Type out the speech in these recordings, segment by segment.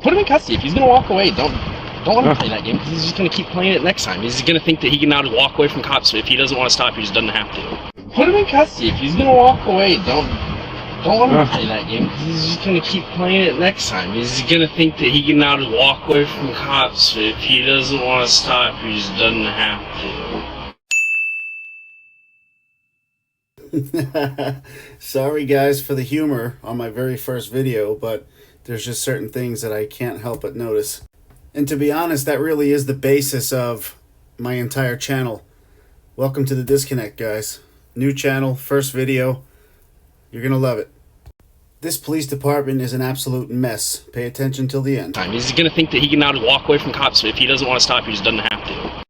Put him in custody. If he's gonna walk away, don't let him play that game, because he's just gonna keep playing it next time. He's gonna think that he can now just walk away from cops, but if he doesn't want to stop, he just doesn't have to. Put him in custody. If he's gonna walk away, don't let him play that game, because he's just gonna keep playing it next time. He's gonna think that he can now just walk away from cops, but if he doesn't want to stop, he just doesn't have to. Sorry guys for the humor on my very first video, but there's just certain things that I can't help but notice. And to be honest, that really is the basis of my entire channel. Welcome to the Disconnect, guys. New channel, first video. You're gonna love it. This police department is an absolute mess. Pay attention till the end. He's gonna think that he can now just walk away from cops, but if he doesn't want to stop, he just doesn't have to.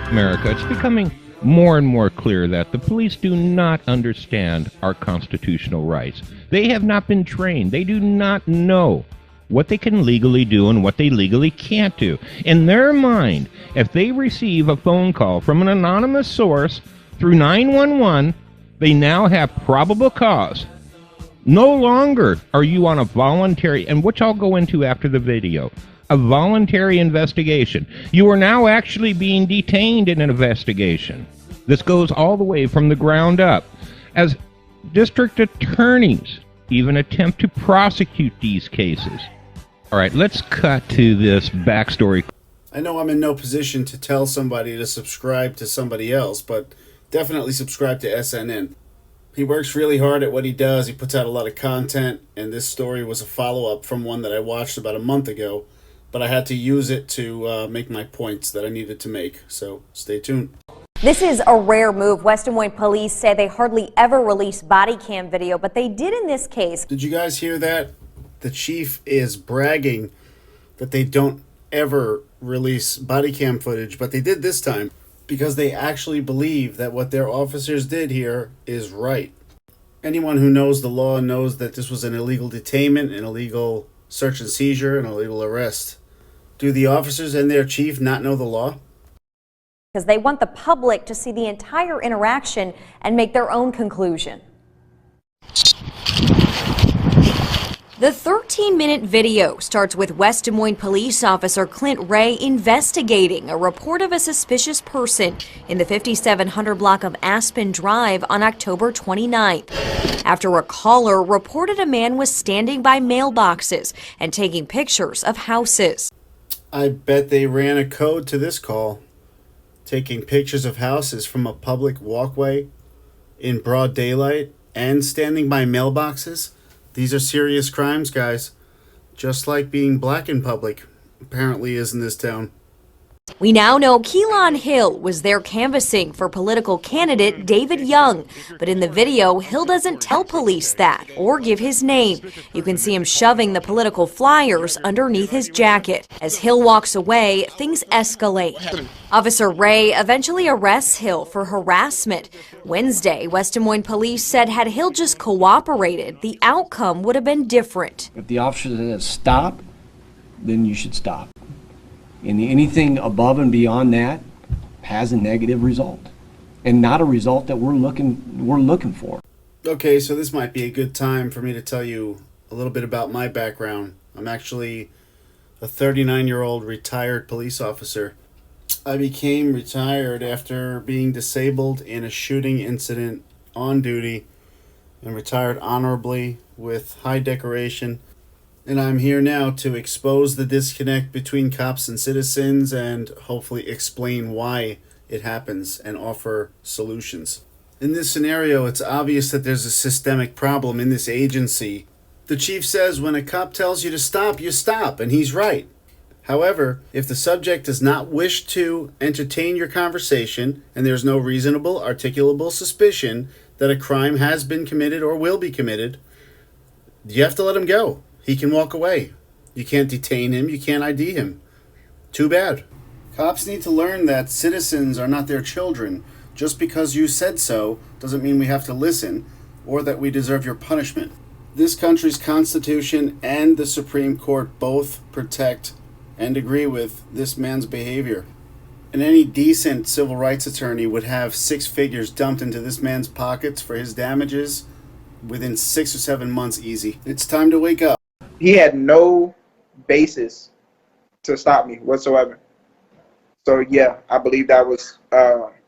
America, it's becoming more and more clear that the police do not understand our constitutional rights. They have not been trained. They do not know what they can legally do and what they legally can't do. In their mind, if they receive a phone call from an anonymous source through 911, they now have probable cause. No longer are you on a voluntary, and which I'll go into after the video, a voluntary investigation. You are now actually being detained in an investigation. This goes all the way from the ground up. As district attorneys even attempt to prosecute these cases. All right, let's cut to this backstory. I know I'm in no position to tell somebody to subscribe to somebody else, but definitely subscribe to SNN. He works really hard at what he does. He puts out a lot of content, and this story was a follow-up from one that I watched about a month ago, but I had to use it to make my points that I needed to make, so stay tuned. This is a rare move. West Des Moines police say they hardly ever release body cam video, but they did in this case. Did you guys hear that? The chief is bragging that they don't ever release body cam footage, but they did this time because they actually believe that what their officers did here is right. Anyone who knows the law knows that this was an illegal detainment, an illegal search and seizure, an illegal arrest. Do the officers and their chief not know the law? Because they want the public to see the entire interaction and make their own conclusion. The 13-minute video starts with West Des Moines police officer Clint Ray investigating a report of a suspicious person in the 5700 block of Aspen Drive on October 29th. After a caller reported a man was standing by mailboxes and taking pictures of houses. I bet they ran a code to this call. Taking pictures of houses from a public walkway in broad daylight and standing by mailboxes. These are serious crimes, guys. Just like being black in public apparently is in this town. We now know Keelan Hill was there canvassing for political candidate David Young, but in the video, Hill doesn't tell police that or give his name. You can see him shoving the political flyers underneath his jacket. As Hill walks away, things escalate. Officer Ray eventually arrests Hill for harassment. Wednesday, West Des Moines police said had Hill just cooperated, the outcome would have been different. If the officer says stop, then you should stop. And anything above and beyond that has a negative result, and not a result that we're looking for. Okay, so this might be a good time for me to tell you a little bit about my background. I'm actually a 39-year-old retired police officer. I became retired after being disabled in a shooting incident on duty and retired honorably with high decoration. And I'm here now to expose the disconnect between cops and citizens and hopefully explain why it happens and offer solutions. In this scenario, it's obvious that there's a systemic problem in this agency. The chief says when a cop tells you to stop, you stop, and he's right. However, if the subject does not wish to entertain your conversation and there's no reasonable, articulable suspicion that a crime has been committed or will be committed, you have to let him go. He can walk away. You can't detain him. You can't ID him. Too bad. Cops need to learn that citizens are not their children. Just because you said so doesn't mean we have to listen or that we deserve your punishment. This country's Constitution and the Supreme Court both protect and agree with this man's behavior. And any decent civil rights attorney would have 6 figures dumped into this man's pockets for his damages within 6 or 7 months easy. It's time to wake up. He had no basis to stop me whatsoever. So yeah, I believe that was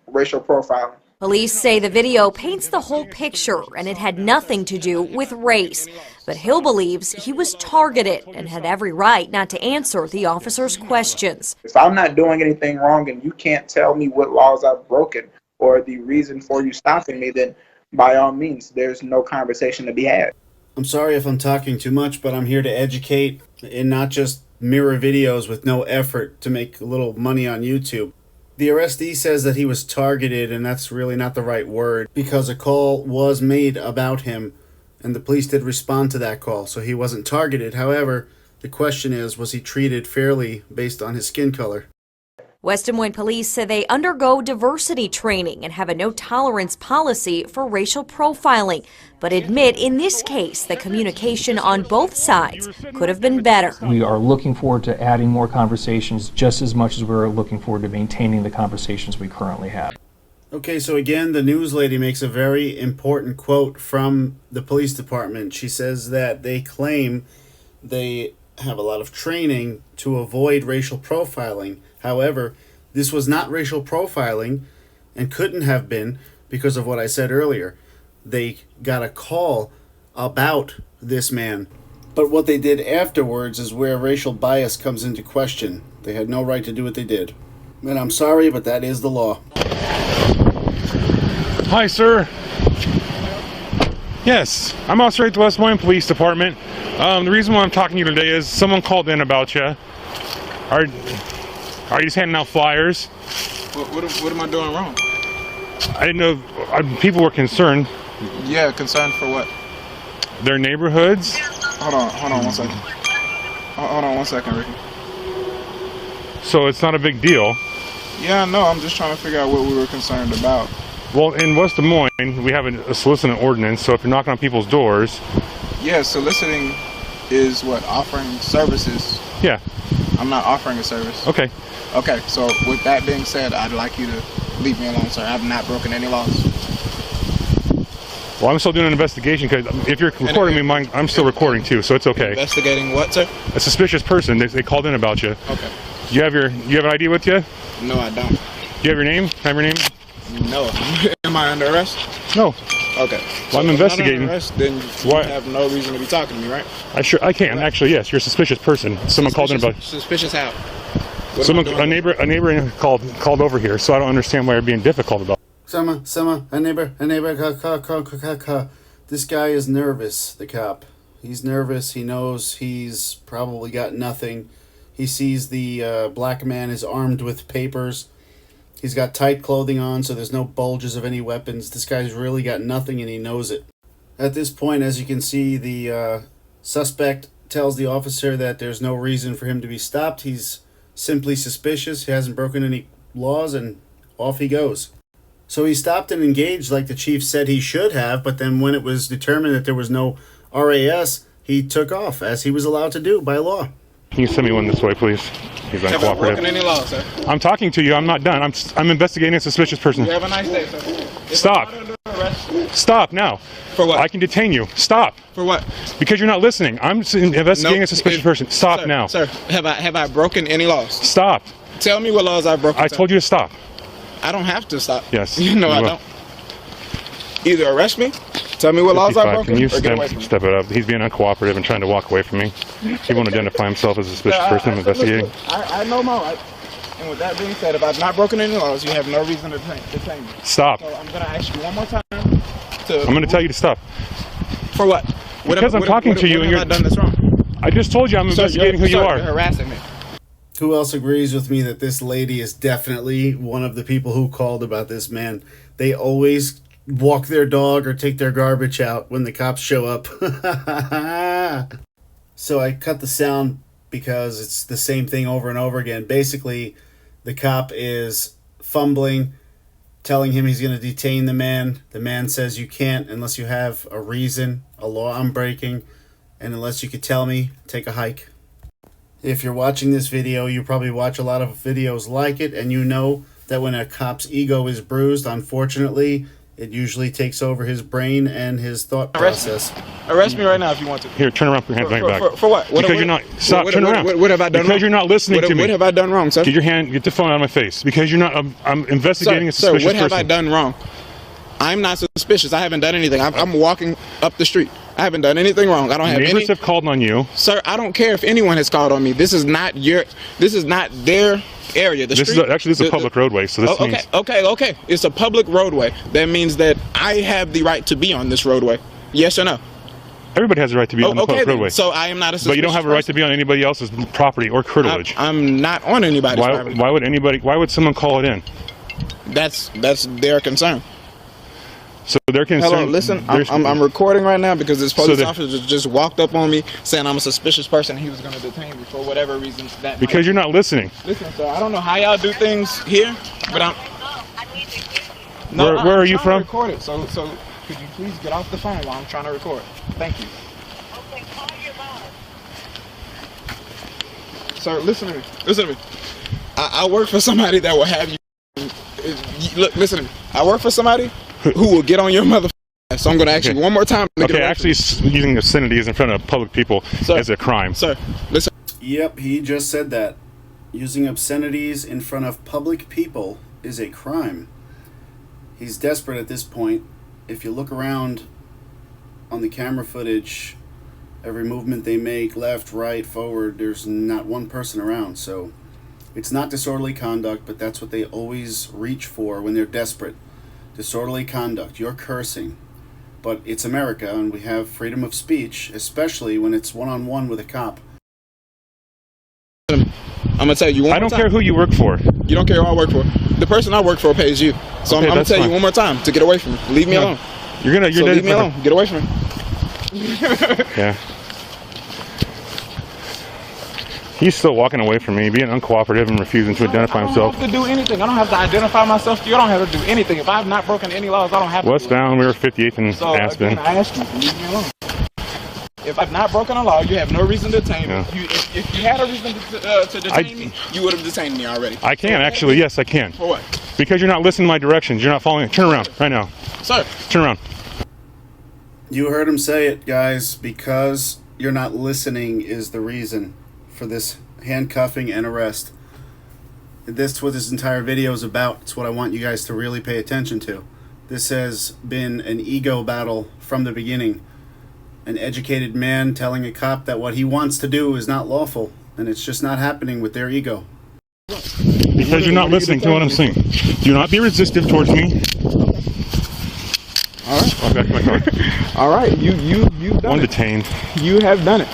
racial profiling. Police say the video paints the whole picture and it had nothing to do with race. But Hill believes he was targeted and had every right not to answer the officer's questions. If I'm not doing anything wrong and you can't tell me what laws I've broken or the reason for you stopping me, then by all means, there's no conversation to be had. I'm sorry if I'm talking too much, but I'm here to educate and not just mirror videos with no effort to make a little money on YouTube. The arrestee says that he was targeted, and that's really not the right word, because a call was made about him, and the police did respond to that call, so he wasn't targeted. However, the question is, was he treated fairly based on his skin color? West Des Moines police say they undergo diversity training and have a no-tolerance policy for racial profiling, but admit in this case the communication on both sides could have been better. We are looking forward to adding more conversations just as much as we're looking forward to maintaining the conversations we currently have. Okay, so again, the news lady makes a very important quote from the police department. She says that they claim they have a lot of training to avoid racial profiling. However, this was not racial profiling and couldn't have been because of what I said earlier. They got a call about this man. But what they did afterwards is where racial bias comes into question. They had no right to do what they did. And I'm sorry, but that is the law. Hi, sir. Yes, I'm Officer at the West Des Moines Police Department. The reason why I'm talking to you today is someone called in about you. Are you just handing out flyers? What am I doing wrong? I didn't know. People were concerned. Yeah, concerned for what? Their neighborhoods. Hold on 1 second. Hold on 1 second, Ricky. So it's not a big deal. Yeah, no, I'm just trying to figure out what we were concerned about. Well, in West Des Moines, we have a soliciting ordinance, so if you're knocking on people's doors... Yeah, soliciting is what? Offering services. Yeah. I'm not offering a service. Okay. Okay, so with that being said, I'd like you to leave me alone, sir. I've not broken any laws. Well, I'm still doing an investigation, because if you're recording me, I'm still recording too, so it's okay. Investigating what, sir? A suspicious person, they called in about you. Okay. You have an ID with you? No, I don't. Do you have your name? Have your name? No. Am I under arrest? No. Okay. Well, I'm investigating. If I'm not under arrest, then you have no reason to be talking to me, right? I can. Actually, yes. You're a suspicious person. Someone called in about. Suspicious how? A neighbor called over here, so I don't understand why you're being difficult about it. A neighbor, This guy is nervous, the cop. He's nervous. He knows he's probably got nothing. He sees the black man is armed with papers. He's got tight clothing on, so there's no bulges of any weapons. This guy's really got nothing, and he knows it. At this point, as you can see, the suspect tells the officer that there's no reason for him to be stopped. He's simply suspicious. He hasn't broken any laws, and off he goes. So he stopped and engaged like the chief said he should have, but then when it was determined that there was no RAS, he took off, as he was allowed to do by law. Can you send me one this way, please? He's Have I broken uncooperative. any laws, sir? I'm talking to you. I'm not done. I'm investigating a suspicious person. You have a nice day, sir. If Stop. I'm not under arrest, Stop now. for what? I can detain you. Stop. For what? Because you're not listening. I'm investigating a suspicious person. Stop sir, now. Sir, have I broken any laws? Stop. Tell me what laws I've broken. I told you to stop. I don't have to stop. Yes. No, I will. don't. Either arrest me, tell me what laws I've 55. broken, Can you or get away from me. step it up? He's being uncooperative and trying to walk away from me. He won't identify himself as a suspicious person I'm investigating. I know my right. And with that being said, if I've not broken any laws, you have no reason to detain me. Stop. So I'm going to ask you one more time. I'm going to tell you to stop. For what? Because I'm talking to you and you're... What have I done that's wrong? I just told you I'm investigating who you are. You're harassing me. Who else agrees with me that this lady is definitely one of the people who called about this man? They always walk their dog or take their garbage out when the cops show up. So I cut the sound because it's the same thing over and over again. Basically, the cop is fumbling, telling him he's going to detain the man. The man says you can't unless you have a reason, a law I'm breaking, and unless you could tell me, take a hike. If you're watching this video, you probably watch a lot of videos like it, and you know that when a cop's ego is bruised, unfortunately, It usually takes over his brain and his thought process. Arrest me right now if you want to. Here, turn around, put your hand back. For what? Because you're not. Stop. Turn around. What have I done wrong? Because you're not listening to me. What have I done wrong, sir? Get your hand. Get the phone out of my face. Because you're not. I'm investigating a suspicious person. Sir, what have I done wrong? I'm not suspicious. I haven't done anything. I'm walking up the street. I haven't done anything wrong. I don't have any. Neighbors have called on you. Sir, I don't care if anyone has called on me. This is not their area. This is a public roadway, so this means... Okay. It's a public roadway. That means that I have the right to be on this roadway. Yes or no? Everybody has the right to be on the public roadway. So I am not a suspicious But you don't have a right to be on anybody else's property or curtilage. I'm not on anybody's property. Why would someone call it in? That's their concern. So they're concerned. Hello, listen, I'm recording right now because this police officer just walked up on me saying I'm a suspicious person. He was going to detain me for whatever reason. Because you're not listening. Listen, sir, I don't know how y'all do things here, but Where are you from? Record it. So could you please get off the phone while I'm trying to record? Thank you. Okay, call your boss. Sir, listen to me. I work for somebody that will have you. Look, listen to me. I work for somebody who will get on your mother. So I'm going to ask you one more time. Okay, actually using obscenities in front of public people is a crime. Sir, listen. Yep, he just said that. Using obscenities in front of public people is a crime. He's desperate at this point. If you look around on the camera footage, every movement they make, left, right, forward, there's not one person around. So it's not disorderly conduct, but that's what they always reach for when they're desperate. Disorderly conduct, you're cursing. But it's America, and we have freedom of speech, especially when it's one-on-one with a cop. I'm going to tell you one more time. I don't care who you work for. You don't care who I work for. The person I work for pays you. So I'm going to tell you one more time to get away from me. Leave me alone. Leave me alone. Get away from me. Yeah. He's still walking away from me, being uncooperative and refusing to identify himself. I don't have to do anything. I don't have to identify myself to you. I don't have to do anything. If I have not broken any laws, I don't have to. Westbound, we were 58th and Aspen. Again, I asked you to leave me alone. If I've not broken a law, you have no reason to detain me. If you had a reason to detain me, you would have detained me already. I can, actually. Yes, I can. For what? Because you're not listening to my directions. You're not following. Turn around right now. Sir. Turn around. You heard him say it, guys. Because you're not listening is the reason for this handcuffing and arrest. That's what this entire video is about. It's what I want you guys to really pay attention to. This has been an ego battle from the beginning. An educated man telling a cop that what he wants to do is not lawful, and it's just not happening with their ego. Because you're not listening to what I'm saying. Do not be resistive towards me. All right. I'll back to my car. All right. You've done One it. detained. You have done it.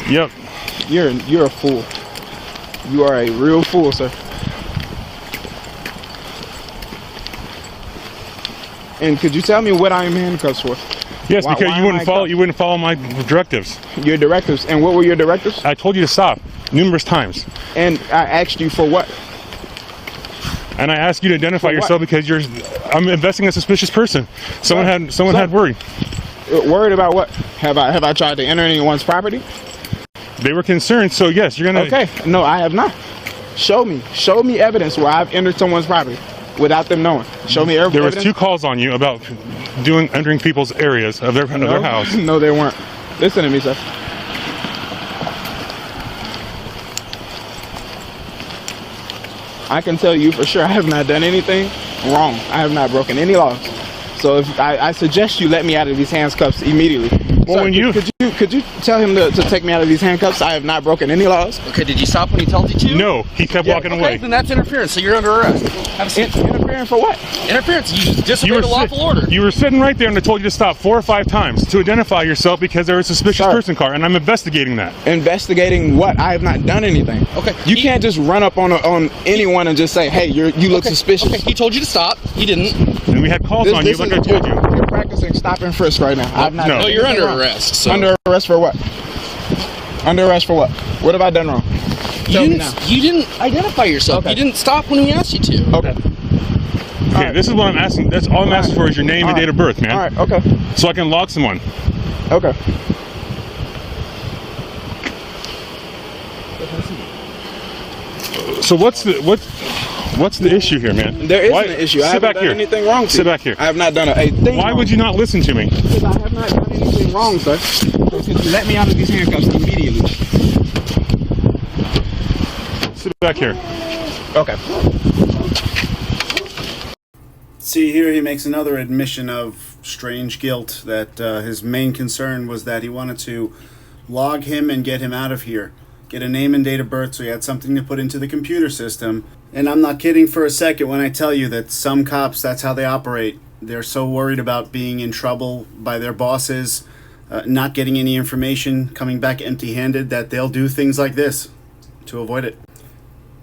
Yep. You're a fool. You are a real fool, sir. And could you tell me what I am handcuffed for? Yes, because you wouldn't follow my directives. Your directives. And what were your directives? I told you to stop numerous times. And I asked you for what? And I asked you to identify yourself because I'm investigating a suspicious person. Someone had worry. Worried about what? Have I tried to enter anyone's property? They were concerned, so yes, you're gonna. Okay. No, I have not. Show me evidence where I've entered someone's property without them knowing. Show me evidence. There was 2 calls on you about entering people's areas of their house. No, they weren't. Listen to me, sir. I can tell you for sure I have not done anything wrong. I have not broken any laws. So if I suggest you let me out of these handcuffs immediately. Well, sir, could you tell him to take me out of these handcuffs? I have not broken any laws. Okay, did you stop when he told you to? No, he kept walking away. Then that's interference, so you're under arrest. Have a seat. Interference for what? Interference, you disobeyed the lawful order. You were sitting right there and I told you to stop 4 or 5 times to identify yourself because there was a suspicious person car, and I'm investigating that. Investigating what? I have not done anything. Okay. You can't just run up on anyone and just say, hey, you look suspicious. Okay, he told you to stop. He didn't. And we had calls on you like I told you. You're practicing stop and frisk right now. I've not No, you're under arrest. So. Under arrest for what? Under arrest for what? What have I done wrong? You didn't identify yourself. Okay. You didnnn't stop when he asked you to. Okay. Okay, this is what I'm asking. That's all I'm asking for is your name and date of birth, man. All right, okay. So I can log someone. Okay. So what's the issue here, man? There isn't an issue. I haven't done anything wrong. Sit back here. I have not done a thing. Why would you not listen to me? Because I have not done anything wrong, sir. Let me out of these handcuffs immediately. Sit back here. Okay. See, here he makes another admission of strange guilt, that his main concern was that he wanted to log him and get him out of here. Get a name and date of birth so he had something to put into the computer system. And I'm not kidding for a second when I tell you that some cops, that's how they operate. They're so worried about being in trouble by their bosses, not getting any information, coming back empty-handed, that they'll do things like this to avoid it.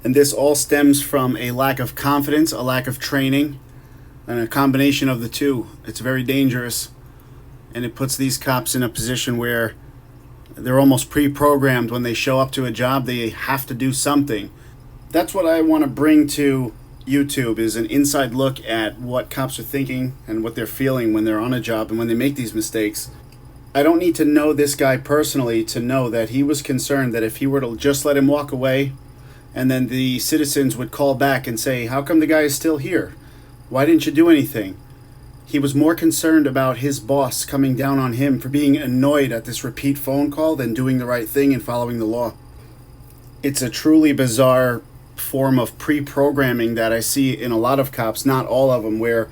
And this all stems from a lack of confidence, a lack of training, and a combination of the two. It's very dangerous, and it puts these cops in a position where they're almost pre-programmed. When they show up to a job, they have to do something. That's what I want to bring to YouTube, is an inside look at what cops are thinking and what they're feeling when they're on a job and when they make these mistakes. I don't need to know this guy personally to know that he was concerned that if he were to just let him walk away, and then the citizens would call back and say, how come the guy is still here? Why didn't you do anything? He was more concerned about his boss coming down on him for being annoyed at this repeat phone call than doing the right thing and following the law. It's a truly bizarre form of pre-programming that I see in a lot of cops, not all of them, where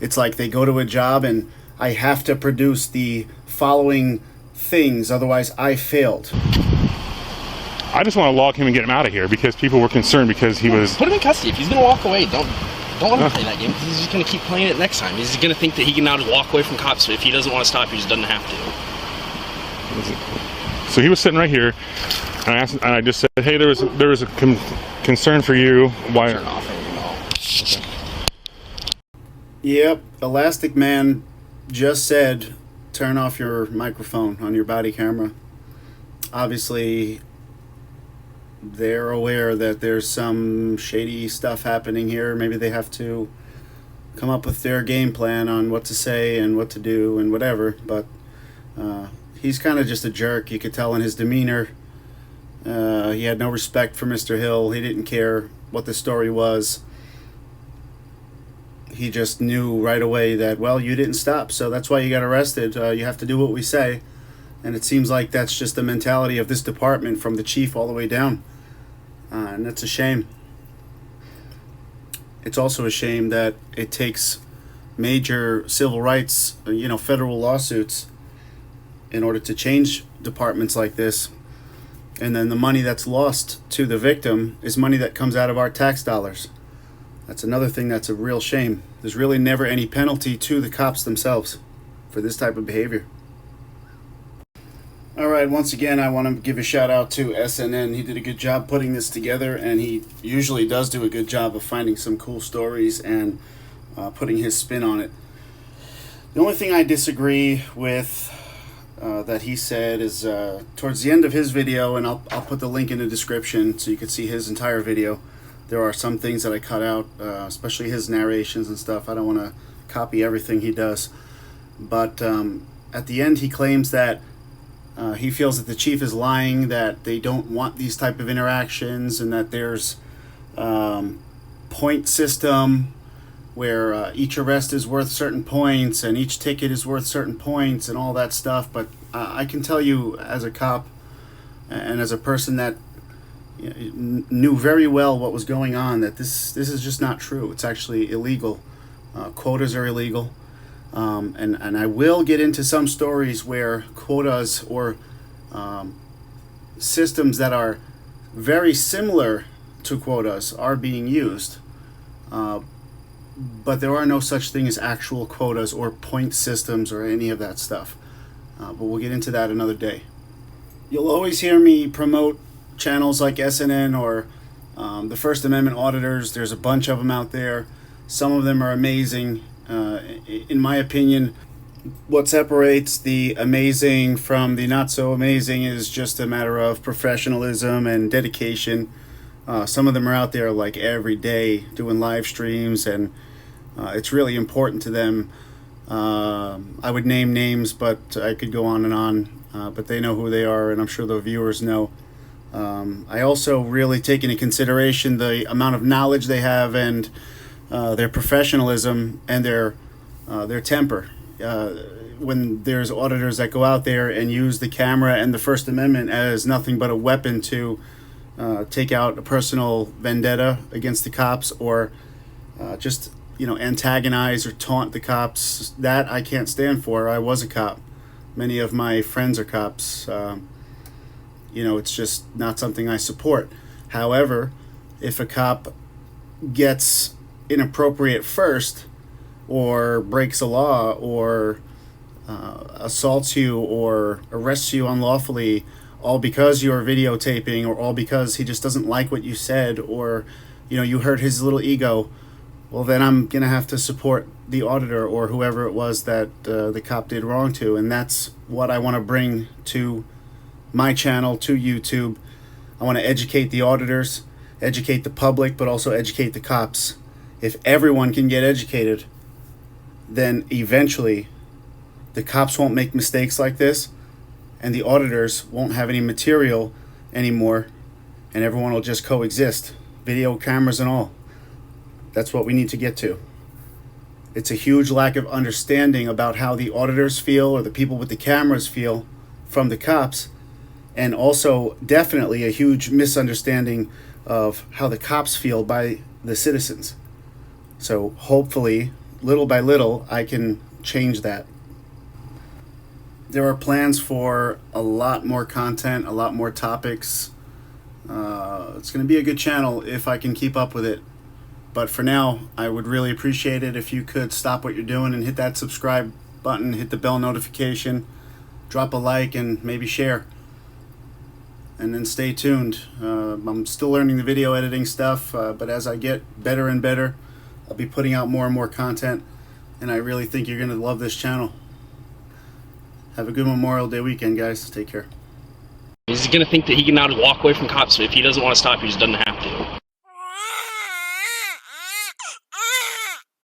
it's like they go to a job and I have to produce the following things, otherwise I failed. I just want to log him and get him out of here because people were concerned because he was... Put him in custody. If he's going to walk away, don't let him play that game, because he's just going to keep playing it next time. He's going to think that he can now just walk away from cops. If he doesn't want to stop, he just doesn't have to. So he was sitting right here, and I just said, hey, there was a concern for you. Why? Turn off your email. Yep, Elastic Man just said, turn off your microphone on your body camera. Obviously, they're aware that there's some shady stuff happening here. Maybe they have to come up with their game plan on what to say and what to do and whatever. But he's kind of just a jerk. You could tell in his demeanor. He had no respect for Mr. Hill. He didn't care what the story was. He just knew right away that, well, you didn't stop, so that's why you got arrested. You have to do what we say. And it seems like that's just the mentality of this department, from the chief all the way down. And that's a shame. It's also a shame that it takes major civil rights, federal lawsuits in order to change departments like this. And then the money that's lost to the victim is money that comes out of our tax dollars. That's another thing that's a real shame. There's really never any penalty to the cops themselves for this type of behavior. All right, once again, I want to give a shout out to SNN. He did a good job putting this together, and he usually does do a good job of finding some cool stories and putting his spin on it. The only thing I disagree with that he said is towards the end of his video, and I'll put the link in the description so you can see his entire video. There are some things that I cut out, especially his narrations and stuff. I don't want to copy everything he does. But at the end, he claims that he feels that the chief is lying, that they don't want these type of interactions, and that there's point system where each arrest is worth certain points and each ticket is worth certain points and all that stuff. But I can tell you, as a cop and as a person that knew very well what was going on, that this is just not true. It's actually illegal. Quotas are illegal. And I will get into some stories where quotas or systems that are very similar to quotas are being used. But there are no such thing as actual quotas or point systems or any of that stuff. But we'll get into that another day. You'll always hear me promote channels like SNN or the First Amendment Auditors. There's a bunch of them out there. Some of them are amazing. In my opinion, what separates the amazing from the not so amazing is just a matter of professionalism and dedication. Some of them are out there like every day doing live streams, and it's really important to them. I would name names, but I could go on and on, but they know who they are, and I'm sure the viewers know. I also really take into consideration the amount of knowledge they have and their professionalism and their temper. When there's auditors that go out there and use the camera and the First Amendment as nothing but a weapon to take out a personal vendetta against the cops, or just antagonize or taunt the cops, that I can't stand for. I was a cop. Many of my friends are cops. It's just not something I support. However, if a cop gets inappropriate first, or breaks a law, or assaults you or arrests you unlawfully, all because you're videotaping, or all because he just doesn't like what you said, or you hurt his little ego, well, then I'm gonna have to support the auditor or whoever it was that the cop did wrong to. And that's what I want to bring to my channel, to YouTube. I want to educate the auditors, educate the public, but also educate the cops. If everyone can get educated, then eventually the cops won't make mistakes like this, and the auditors won't have any material anymore, and everyone will just coexist, video cameras and all. That's what we need to get to. It's a huge lack of understanding about how the auditors feel, or the people with the cameras feel, from the cops, and also definitely a huge misunderstanding of how the cops feel by the citizens. So hopefully, little by little, I can change that. There are plans for a lot more content, a lot more topics. It's going to be a good channel if I can keep up with it. But for now, I would really appreciate it if you could stop what you're doing and hit that subscribe button, hit the bell notification, drop a like, and maybe share. And then stay tuned. I'm still learning the video editing stuff, but as I get better and better, I'll be putting out more and more content, and I really think you're going to love this channel. Have a good Memorial Day weekend, guys. Take care. He's going to think that he can now just walk away from cops if he doesn't want to stop, he just doesn't have to.